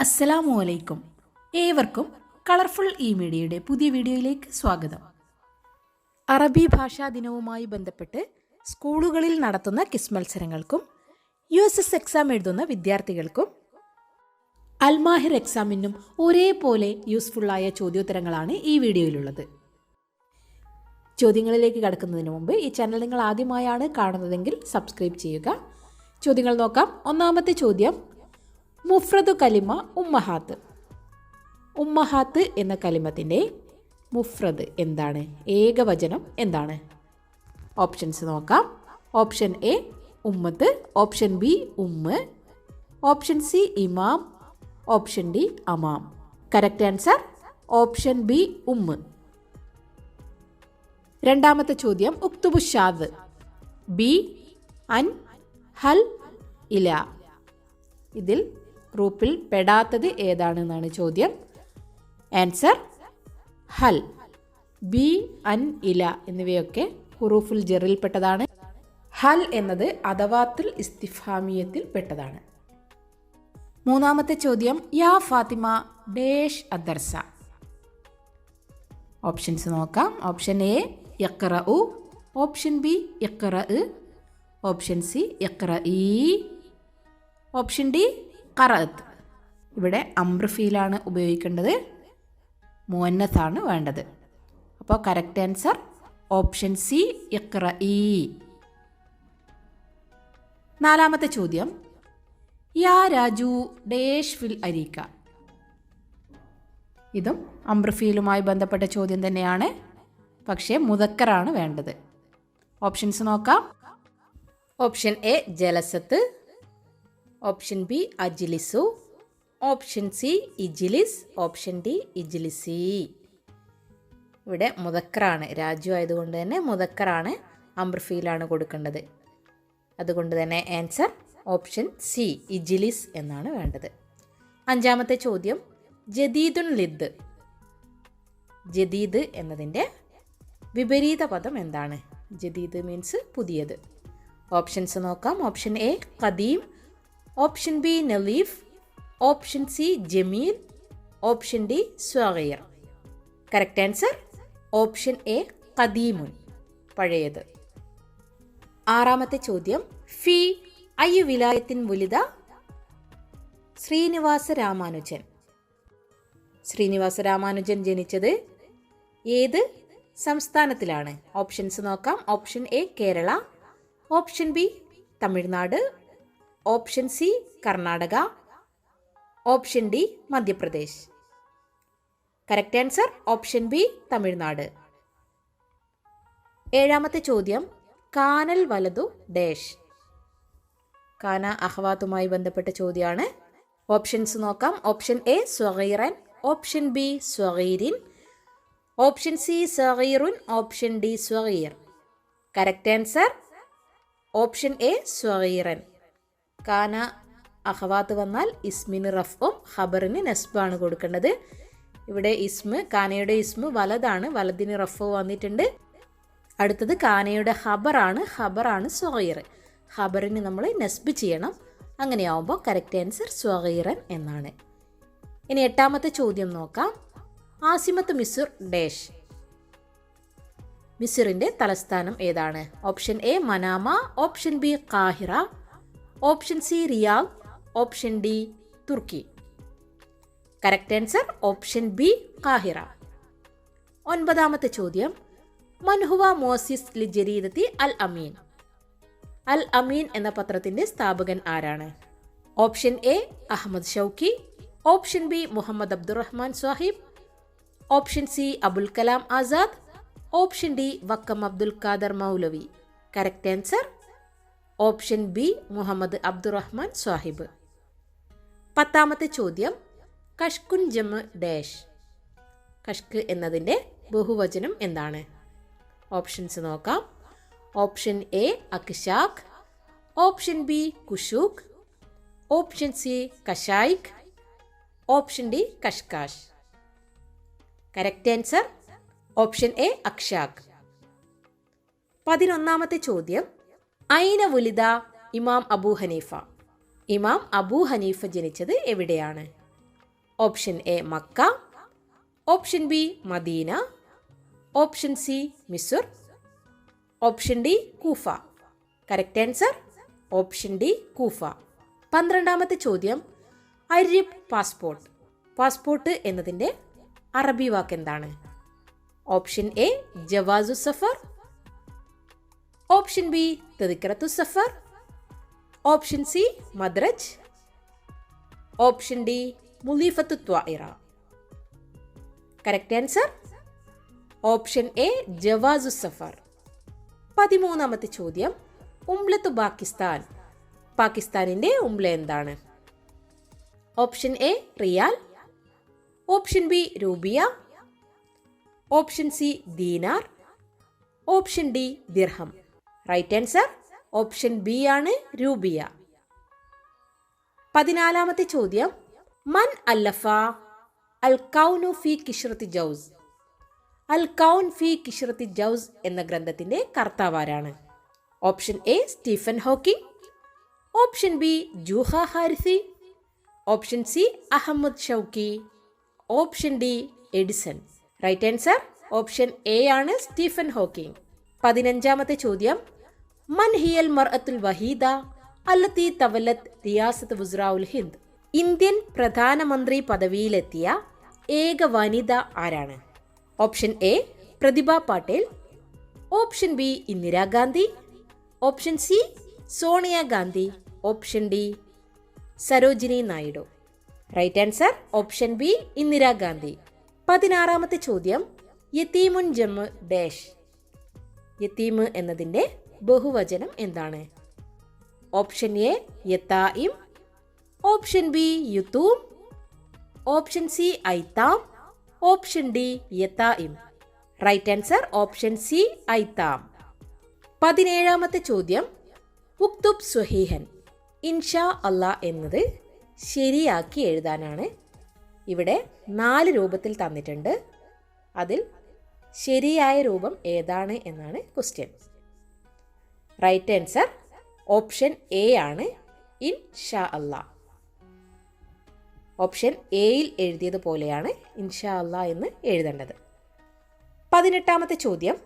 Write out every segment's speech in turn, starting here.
അസ്സലാമു അലൈക്കും. ഏവർക്കും കളർഫുൾ ഇ മീഡിയയുടെ പുതിയ വീഡിയോയിലേക്ക് സ്വാഗതം. അറബി ഭാഷാ ദിനവുമായി ബന്ധപ്പെട്ട് സ്കൂളുകളിൽ നടത്തുന്ന ക്വിസ് മത്സരങ്ങൾക്കും USS എക്സാം എഴുതുന്ന വിദ്യാർത്ഥികൾക്കും അൽമാഹിർ എക്സാമിനും ഒരേപോലെ യൂസ്ഫുള്ളായ ചോദ്യോത്തരങ്ങളാണ് ഈ വീഡിയോയിലുള്ളത്. ചോദ്യങ്ങളിലേക്ക് കടക്കുന്നതിന് മുമ്പ് ഈ ചാനൽ നിങ്ങൾ ആദ്യമായാണ് കാണുന്നതെങ്കിൽ സബ്സ്ക്രൈബ് ചെയ്യുക. ചോദ്യങ്ങൾ നോക്കാം. ഒന്നാമത്തെ ചോദ്യം, മുഫ്രദു കലിമ ഉമ്മഹാത്ത്. ഉമ്മഹാത്ത് എന്ന കലിമത്തിൻ്റെ മുഫ്രദ് എന്താണ്? ഏകവചനം എന്താണ്? ഓപ്ഷൻസ് നോക്കാം. ഓപ്ഷൻ എ ഉമ്മത്ത്, ഓപ്ഷൻ ബി ഉമ്മ്, ഓപ്ഷൻ സി ഇമാം, ഓപ്ഷൻ ഡി അമാം. കറക്റ്റ് ആൻസർ ഓപ്ഷൻ ബി ഉമ്മ്. രണ്ടാമത്തെ ചോദ്യം, ഉക്തുബു ഷാദ്. ബി അൻ ഹൽ ഇല. ഇതിൽ ഗ്രൂപ്പിൽ പെടാത്തത് ഏതാണെന്നാണ് ചോദ്യം. ആൻസർ ഹൽ, ബി, അൻ, ഇല എന്നിവയൊക്കെ ഹുറൂഫുൽ ജറിൽ പെട്ടതാണ്. ഹൽ എന്നത് അദവാത്തുൽ ഇസ്തിഫാമിയത്തിൽ പെട്ടതാണ്. മൂന്നാമത്തെ ചോദ്യം, യാ ഫാത്തിമ ഡേഷ് അദ്ദർസ. ഓപ്ഷൻസ് നോക്കാം. ഓപ്ഷൻ എ യഖ്റഉ, ഓപ്ഷൻ ബി യഖ്റഅ്, ഓപ്ഷൻ സി യഖ്റഈ, ഓപ്ഷൻ ഡി ഖറഅത്ത്. ഇവിടെ അംർ ഫീലാണ് ഉപയോഗിക്കേണ്ടത്, മുഅന്നസാണ് വേണ്ടത്. അപ്പോൾ കറക്റ്റ് ആൻസർ ഓപ്ഷൻ സി യഖ്റഈ. നാലാമത്തെ ചോദ്യം, യാ രാജു ഡേഷ് ഫിൽ അരീക്ക. ഇതും അംർ ഫീലുമായി ബന്ധപ്പെട്ട ചോദ്യം തന്നെയാണ്, പക്ഷേ മുദക്കറാണ് വേണ്ടത്. ഓപ്ഷൻസ് നോക്കാം. ഓപ്ഷൻ എ ജലസത്ത്, ഓപ്ഷൻ ബി അജ്ലിസു, ഓപ്ഷൻ സി ഇജ്ലിസ്, ഓപ്ഷൻ ഡി ഇജ്ലിസി. ഇവിടെ മുദക്കറാണ്, രാജു ആയതുകൊണ്ട് തന്നെ മുദക്കറാണ്, അംർ ഫീലാണ് കൊടുക്കേണ്ടത്. അതുകൊണ്ട് തന്നെ ആൻസർ ഓപ്ഷൻ സി ഇജ്ലിസ് എന്നാണ് വേണ്ടത്. അഞ്ചാമത്തെ ചോദ്യം, ജദീദുൻ ലിദ്. ജദീദ് എന്നതിൻ്റെ വിപരീത പദം എന്താണ്? ജദീദ് മീൻസ് പുതിയത്. ഓപ്ഷൻസ് നോക്കാം. ഓപ്ഷൻ എ ഖദീം, ഓപ്ഷൻ ബി നലീഫ്, ഓപ്ഷൻ സി ജമീൽ, ഓപ്ഷൻ ഡി സ്വഗീർ. കറക്റ്റ് ആൻസർ ഓപ്ഷൻ എ ഖദീമുൻ, പഴയത്. ആറാമത്തെ ചോദ്യം, ഫി അയ്യു വിലായത്തിൻ വുലിദ ശ്രീനിവാസ രാമാനുജൻ. ശ്രീനിവാസ രാമാനുജൻ ജനിച്ചത് ഏത് സംസ്ഥാനത്തിലാണ്? ഓപ്ഷൻസ് നോക്കാം. Option A Kerala, option B Tamil Nadu, option C Karnataka, option D Madhya Pradesh. Correct answer option B Tamil Nadu. ഏഴാമത്തെ ചോദ്യം, കാനൽ വലതു ഡേഷ്. കാന അഹ്വാത്തുമായി ബന്ധപ്പെട്ട ചോദ്യമാണ്. ഓപ്ഷൻസ് നോക്കാം. ഓപ്ഷൻ എ സ്വഗീറൻ, ഓപ്ഷൻ ബി സ്വഗീരിൻ, ഓപ്ഷൻ സി സ്വഗീറുൻ, ഓപ്ഷൻ ഡി സ്വഗീർ. കറക്റ്റ് ആൻസർ ഓപ്ഷൻ എ സ്വഗീറൻ. കാന അഹ്വാത്ത് വന്നാൽ ഇസ്മിന് റഫും ഖബറിന് നസ്ബാണ് കൊടുക്കേണ്ടത്. ഇവിടെ ഇസ്മ്, കാനയുടെ ഇസ്മ് വലതാണ്, വലതിന് റഫ് വന്നിട്ടുണ്ട്. അടുത്തത് കാനയുടെ ഖബറാണ് സ്വഗീർ. ഖബറിന് നമ്മൾ നസ്ബ് ചെയ്യണം. അങ്ങനെയാവുമ്പോൾ കറക്റ്റ് ആൻസർ സ്വഗീറൻ എന്നാണ്. ഇനി എട്ടാമത്തെ ചോദ്യം നോക്കാം. ആസിമത്ത് മിസ്ർ ഡേഷ്. മിസ്റിൻ്റെ തലസ്ഥാനം ഏതാണ്? Option A Manama, option B ഖാഹിറ, option C Riyadh, option D തുർക്കി. കറക്റ്റ് ആൻസർ ഓപ്ഷൻ ബി ഖാഹിറ. ഒൻപതാമത്തെ ചോദ്യം, മൻഹുവ മോസിസ് ലി ജരീദത്തി അൽ അമീൻ. അൽ അമീൻ എന്ന പത്രത്തിൻ്റെ സ്ഥാപകൻ ആരാണ്? Option A Ahmed Shawqi, option B Muhammad Abdurahiman Sahib, option C Abul Kalam Azad, option D Vakkom Abdul Khader Moulavi. Correct answer option B Muhammad Abdurahiman Sahib. പത്താമത്തെ ചോദ്യം, കഷ്കുൻ ജമ് ഡാഷ്. കഷ്ക് എന്നതിൻ്റെ ബഹുവചനം എന്താണ്? ഓപ്ഷൻസ് നോക്കാം. ഓപ്ഷൻ എ അക്ഷാഖ്, ഓപ്ഷൻ ബി കുഷൂഖ്, ഓപ്ഷൻ സി കഷായിഖ്, ഓപ്ഷൻ ഡി കഷ്കാഷ്. കറക്റ്റ് ആൻസർ ഓപ്ഷൻ എ അക്ഷാഖ്. 11ാമത്തെ ചോദ്യം, ഐന വുലിദ ഇമാം അബൂ ഹനീഫ. ഇമാം അബൂ ഹനീഫ ജനിച്ചത് എവിടെയാണ്? Option A Mecca, option B Medina, option C മിസ്ർ, option D Kufa. Correct answer option D Kufa. 12ാമത്തെ ചോദ്യം, അരിബ് പാസ്പോർട്ട്. പാസ്പോർട്ട് എന്നതിൻ്റെ അറബി വാക്ക് എന്താണ്? ഓപ്ഷൻ എ ജവാസു സഫർ, ഓപ്ഷൻ ബി തദ്കിറത്തു സഫർ, ഓപ്ഷൻ സി മദ്രജ്, ഓപ്ഷൻ ഡി മുലീഫത്തു ത്വാഇറ. കറക്റ്റ് ആൻസർ ഓപ്ഷൻ എ ജവാസു സഫർ. 13ാമത്തെ ചോദ്യം, ഉംലത്തു പാകിസ്ഥാൻ. പാകിസ്ഥാനിൻ്റെ ഉംല എന്താണ്? Option A riyal, option B രൂപിയ, option C dinar, option D ദിർഹം. റൈറ്റ് ആൻസർ ഓപ്ഷൻ ബി ആണ് രൂപിയ. 14ാമത്തെ ചോദ്യം, മൻ അല്ലഫ അൽ കൗനു ഫി കിഷ്റത്തി ജൗസ്. അൽ കൗൻ ഫി കിഷ്റത്തി ജൗസ് എന്ന ഗ്രന്ഥത്തിന്റെ കർത്താവാരാണ്? Option A Stephen Hawking, option B ജൂഹ ഹാരിസി, option C Ahmed Shawqi, option D Edison. Right answer option A ആണ് സ്റ്റീഫൻ ഹോക്കിംഗ്. 15ാമത്തെ ചോദ്യം, മൻ ഹിയൽ മർഅത്തുൽ വഹീദ അല്ലത്തി തവല്ലത്ത് റിയാസത്ത് വുസ്റാഉൽ ഹിന്ദ്. ഇന്ത്യൻ പ്രധാനമന്ത്രി പദവിയിലെത്തിയ ഏക വനിത ആരാണ്? Option A Prathibha Patel, option B Indira Gandhi, option C Sonia Gandhi, option D Sarojini Naidu. Right answer option B Indira Gandhi. 16ാമത്തെ ചോദ്യം, യതീമുൻ ജമ് ഡാഷ്. യതീമ് എന്നതിൻ്റെ ബഹുവചനം എന്താണ്? Option A യതായിം, option B യുതൂം, option C ഐതാം, option D യതായിം. Right answer option C ഐതാം. 17ാമത്തെ ചോദ്യം, ഉക്തുബ് സ്വഹീഹൻ. ഇൻഷാ അല്ലാ എന്നത് ശരിയാക്കി എഴുതാനാണ്. ഇവിടെ 4 രൂപത്തിൽ തന്നിട്ടുണ്ട്. അതിൽ ശരിയായ രൂപം ഏതാണ് എന്നാണ് question. Right answer option A ആണ് ഇൻഷാ അല്ലാ. ഓപ്ഷൻ എയിൽ എഴുതിയതുപോലെയാണ് ഇൻഷാ അല്ലാ എന്ന് എഴുതേണ്ടത്. 18ാമത്തെ ചോദ്യം,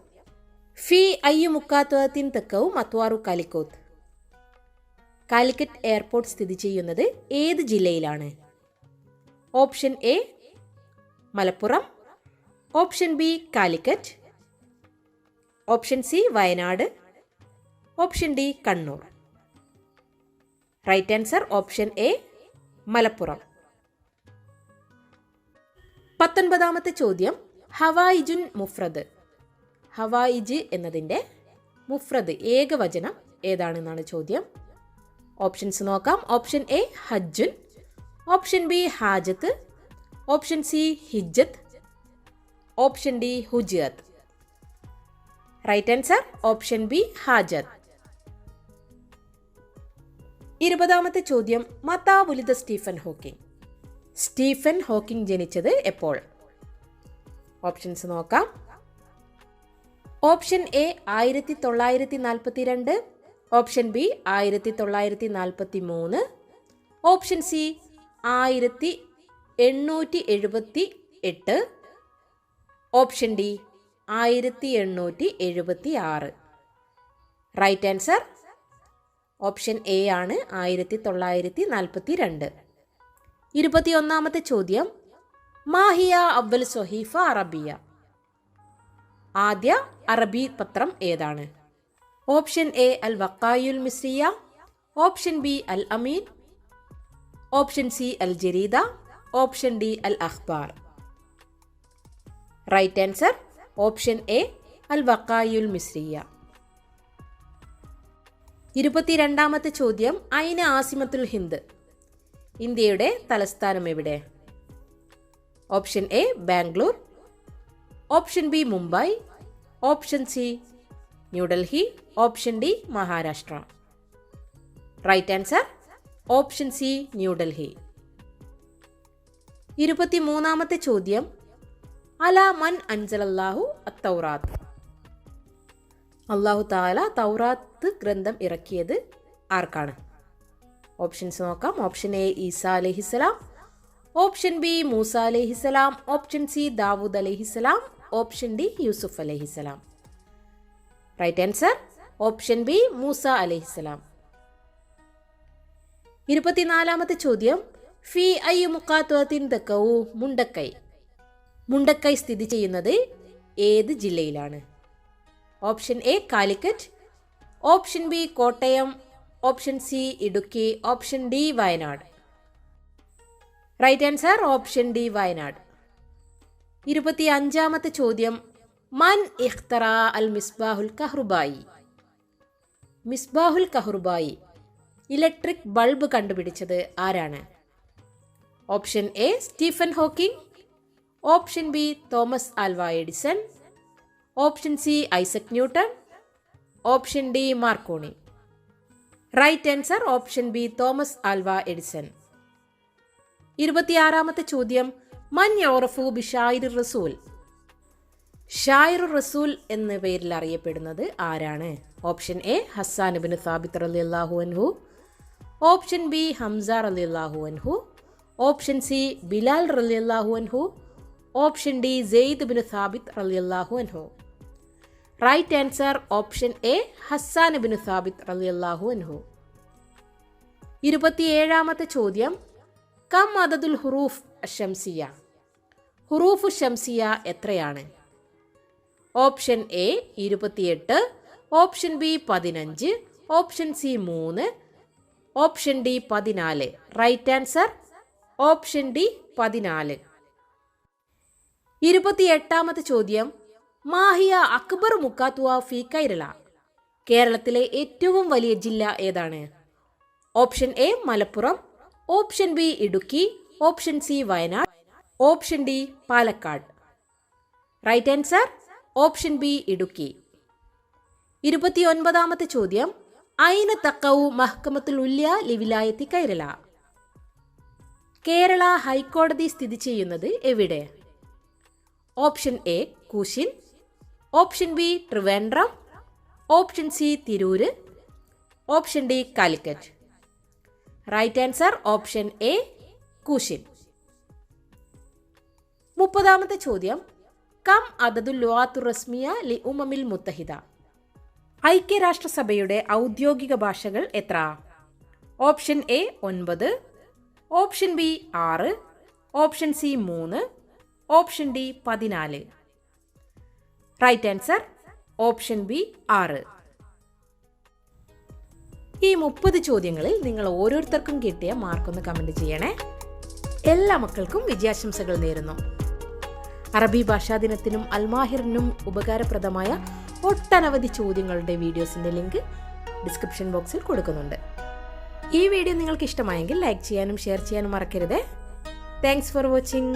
ഫി അയ്യു മുക്കാത്തുവത്തിൻ തെക്കവും മത്വാറു കാലിക്കോത്ത്. കാലിക്കറ്റ് എയർപോർട്ട് സ്ഥിതി ചെയ്യുന്നത് ഏത് ജില്ലയിലാണ്? Option A Malappuram, option B Calicut, option C Wayanad, option D Kannur. Right answer option A Malappuram. 19ാമത്തെ ചോദ്യം, ഹവായിജുൻ മുഫ്രദ്. ഹവായിജ് എന്നതിൻ്റെ മുഫ്രദ് ഏകവചനം ഏതാണെന്നാണ് ചോദ്യം. ഓപ്ഷൻസ് നോക്കാം. ഓപ്ഷൻ എ ഹജ്ജുൻ, ഓപ്ഷൻ ബി ഹാജത്ത്, ഓപ്ഷൻ സി ഹിജ്ജത്ത്, ഓപ്ഷൻ ഡി ഹുജിയത്ത്. റൈറ്റ് ആൻസർ ഓപ്ഷൻ ബി ഹാജത്ത്. 20ാമത്തെ ചോദ്യം, മതാ വുലിദ സ്റ്റീഫൻ ഹോക്കിംഗ്. സ്റ്റീഫൻ ഹോക്കിംഗ് ജനിച്ചത് എപ്പോൾ? ഓപ്ഷൻസ് നോക്കാം. Option A 1942, option B 1943, option C 1878, option D 1876. Right answer option A ആണ് 1942. 21ാമത്തെ ചോദ്യം, മാഹിയ അവൽ സൊഹീഫ അറബിയ. ആദ്യ അറബി പത്രം ഏതാണ്? Option A Al വക്കായുൽ Misriya, option B Al Ameen, option C Al Jarida, option D Al അഖ്ബാർ. Right answer option A അൽ വക്കായുൽ മിസ്രിയ. 22ാമത്തെ ചോദ്യം, ഐന ആസിമത്തുൽ ഹിന്ദ്. ഇന്ത്യയുടെ തലസ്ഥാനം എവിടെ? Option A Bangalore, option B Mumbai, option C New Delhi, option D Maharashtra. Right answer option C New Delhi. 23ാമത്തെ ചോദ്യം, അലാ മൻ അൻസലല്ലാഹു അത്തൗറാത്ത്. അല്ലാഹു തആല തൗറാത്ത് ഗ്രന്ഥം ഇറക്കിയത് ആർക്കാണ്? ഓപ്ഷൻസ് നോക്കാം. ഓപ്ഷൻ എ ഈസാ അലൈഹിസ്സലാം, ഓപ്ഷൻ ബി മൂസ അലൈഹിസലാം, ഓപ്ഷൻ സി ദാവൂദ് അലൈഹിസലാം, ഓപ്ഷൻ ഡി യൂസുഫ് അലൈഹിസലാം. റൈറ്റ് ആൻസർ ഓപ്ഷൻ ബി മൂസ അലൈഹിസലാം. 24ാമത്തെ ചോദ്യം, ഫി അയ്യു മുഖാത്വത്തിൻ തക്കവു മുണ്ടക്കൈ. മുണ്ടക്കൈ സ്ഥിതി ചെയ്യുന്നത് ഏത് ജില്ലയിലാണ്? Option A Calicut, option B Kottayam, option C Idukki, option D Wayanad. Right answer option D Wayanad. 25ാമത്തെ ചോദ്യം, മൻ ഇഖ്തറ അൽ മിസ്ബാഹുൽ കഹ്റുബായി. മിസ്ബാഹുൽ കഹ്റുബായി ഇലക്ട്രിക് ബൾബ് കണ്ടുപിടിച്ചത് ആരാണ്? Option A Stephen Hawking, option B Thomas Alva Edison, option C Isaac Newton, option D Marconi. Right answer option B Thomas Alva Edison. 26ാമത്തെ ചോദ്യം, മൻ യൗറഫു ബി ഷായിർ റസൂൽ. ഷായിർ റസൂൽ എന്ന പേരിൽ അറിയപ്പെടുന്നത് ആരാണ്? ഓപ്ഷൻ എ ഹസ്സാൻ ഇബ്നു സാബിത്ത് റളിയല്ലാഹു അൻഹു, ഓപ്ഷൻ ബി ഹംസ റളിയല്ലാഹു അൻഹു, ഓപ്ഷൻ സി ബിലാൽ റളിയല്ലാഹു അൻഹു, ഓപ്ഷൻ ഡി സെയ്ദ് ഇബ്നു സാബിത്ത് റളിയല്ലാഹു അൻഹു. Right answer option A Hassan ഇബ്നു സാബിത്ത് റളിയല്ലാഹു അൻഹു. 27ാമത്തെ ചോദ്യം, കം അദദുൽ ഹുറൂഫ് അശംസിയ. ഹുറൂഫ് ഷംസിയ എത്രയാണ്? Option A 28, option B 15, option C 3, option D 14. Right answer option D 14. 28ാമത്തെ ചോദ്യം, മാഹിയ അക്ബർ മുക്കാത്തുവ ഫി കൈരള. കേരളത്തിലെ ഏറ്റവും വലിയ ജില്ല ഏതാണ്? Option A Malappuram, option B Idukki, option C Wayanad, option D Palakkad. Right answer option B Idukki. 29ാമത്തെ ചോദ്യം, ഐന തക്കവു മഹ്കമത്തുൽ ഉല്യ ലിവിലായത്തി കൈരള. കേരള ഹൈക്കോടതി സ്ഥിതി ചെയ്യുന്നത് എവിടെ? Option A Cochin, option B Trivandrum, option C Tirur, option D Calicut. Right answer option A Cochin. 30ാമത്തെ ചോദ്യം, കം അദദുൽ ലുഗാത്തുർ റസ്മിയ ലി ഉമമിൽ മുത്തഹിദ. ഐക്യരാഷ്ട്രസഭയുടെ ഔദ്യോഗിക ഭാഷകൾ എത്ര? Option A 9, option B 6, option C 3, option D 14. Right answer option B 6. ഈ 30 ചോദ്യങ്ങളിൽ നിങ്ങൾ ഓരോരുത്തർക്കും കിട്ടിയ മാർക്കൊന്ന് കമൻറ്റ് ചെയ്യണേ. എല്ലാ മക്കൾക്കും വിജയാശംസകൾ നേരുന്നു. അറബി ഭാഷാ ദിനത്തിനും അൽമാഹിറിനും ഉപകാരപ്രദമായ ഒട്ടനവധി ചോദ്യങ്ങളുടെ വീഡിയോസിൻ്റെ ലിങ്ക് ഡിസ്ക്രിപ്ഷൻ ബോക്സിൽ കൊടുക്കുന്നുണ്ട്. ഈ വീഡിയോ നിങ്ങൾക്ക് ഇഷ്ടമായെങ്കിൽ ലൈക്ക് ചെയ്യാനും ഷെയർ ചെയ്യാനും മറക്കരുത്. Thanks for watching.